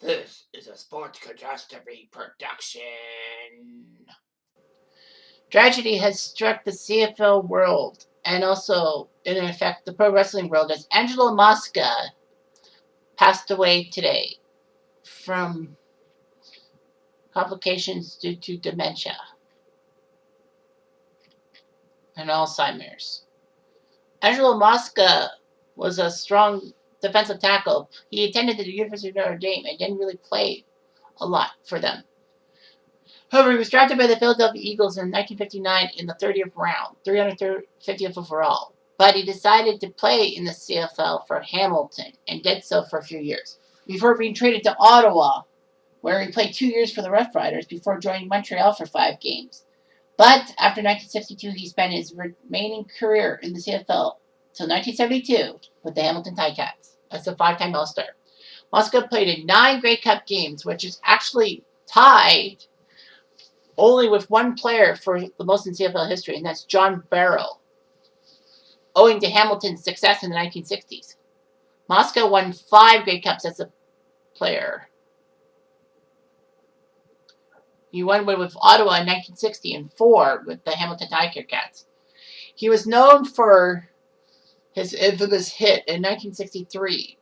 This is a sports catastrophe production. Tragedy has struck the CFL world and also, in effect, the pro wrestling world as Angelo Mosca passed away today from complications due to dementia and Alzheimer's. Angelo Mosca was a strong defensive tackle. He attended the University of Notre Dame and didn't really play a lot for them. However, he was drafted by the Philadelphia Eagles in 1959 in the 30th round, 350th overall. But he decided to play in the CFL for Hamilton and did so for a few years, before being traded to Ottawa, where he played 2 years for the Rough Riders before joining Montreal for 5 games. But after 1962, he spent his remaining career in the CFL till 1972 with the Hamilton Ticats as a 5-time All-Star. Mosca played in 9 Grey Cup games, which is actually tied only with one player for the most in CFL history, and that's John Barrow, owing to Hamilton's success in the 1960s. Mosca won 5 Grey Cups as a player. He won one with Ottawa in 1960 and 4 with the Hamilton Ticats. He was known for his infamous hit in 1963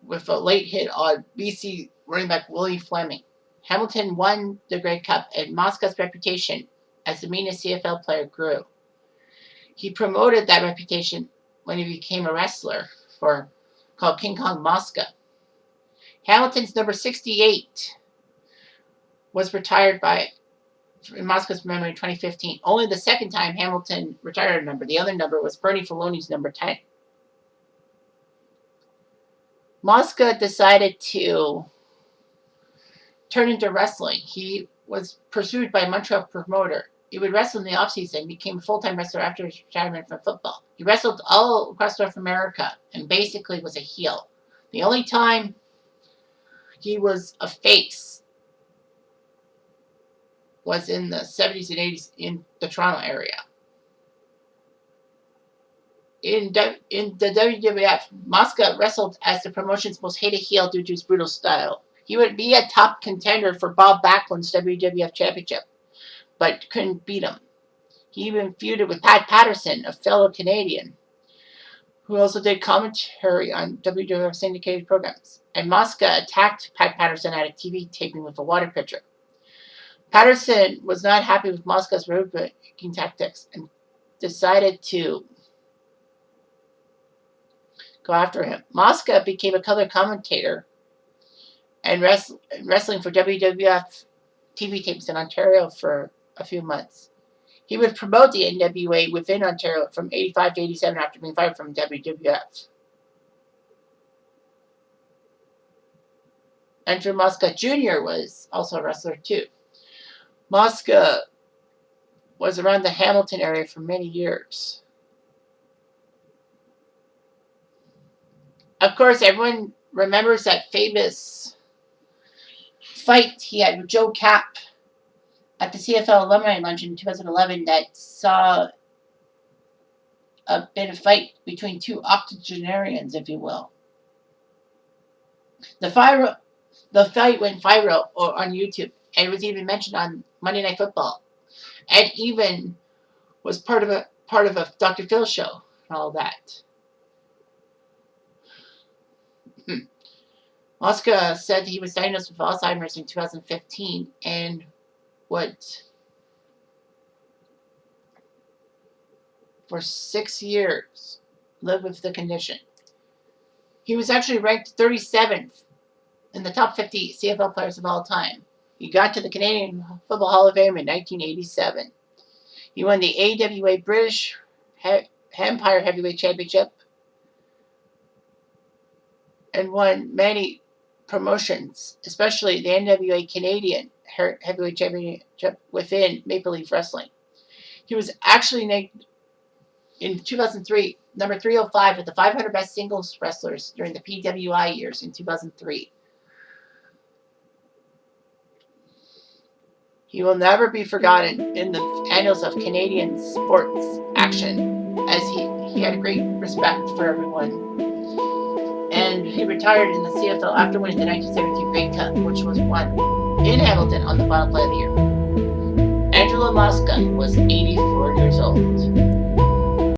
with a late hit on BC running back Willie Fleming. Hamilton won the Grey Cup, and Mosca's reputation as the meanest CFL player grew. He promoted that reputation when he became a wrestler called King Kong Mosca. Hamilton's number 68 was retired in Mosca's memory in 2015. Only the second time Hamilton retired a number. The other number was Bernie Filoni's number 10. Mosca decided to turn into wrestling. He was pursued by a Montreal promoter. He would wrestle in the offseason and became a full-time wrestler after his retirement from football. He wrestled all across North America and basically was a heel. The only time he was a face was in the 70s and 80s in the Toronto area. In the WWF, Mosca wrestled as the promotion's most hated heel due to his brutal style. He would be a top contender for Bob Backlund's WWF Championship, but couldn't beat him. He even feuded with Pat Patterson, a fellow Canadian, who also did commentary on WWF syndicated programs. And Mosca attacked Pat Patterson at a TV taping with a water pitcher. Patterson was not happy with Mosca's road-breaking tactics and decided to go after him. Mosca became a color commentator and wrestling for WWF TV tapes in Ontario for a few months. He would promote the NWA within Ontario from 85 to 87 after being fired from WWF. Andrew Mosca Jr. was also a wrestler too. Mosca was around the Hamilton area for many years. Of course, everyone remembers that famous fight he had with Joe Kapp at the CFL Alumni Luncheon in 2011 that saw a bit of fight between 2 octogenarians, if you will. The fight went viral on YouTube, and it was even mentioned on Monday Night Football, and even was part of a Dr. Phil show and all that. Mosca said he was diagnosed with Alzheimer's in 2015 and would, for 6 years, live with the condition. He was actually ranked 37th in the top 50 CFL players of all time. He got to the Canadian Football Hall of Fame in 1987. He won the AWA British Empire Heavyweight Championship and won many promotions, especially the NWA Canadian Heavyweight Championship within Maple Leaf Wrestling. He was actually named in 2003 number 305 with the 500 best singles wrestlers during the PWI years in 2003. He will never be forgotten in the annals of Canadian sports action, as he had a great respect for everyone. And and he retired in the CFL after winning the 1973 Grey Cup, which was won in Hamilton on the final play of the year. Angelo Mosca was 80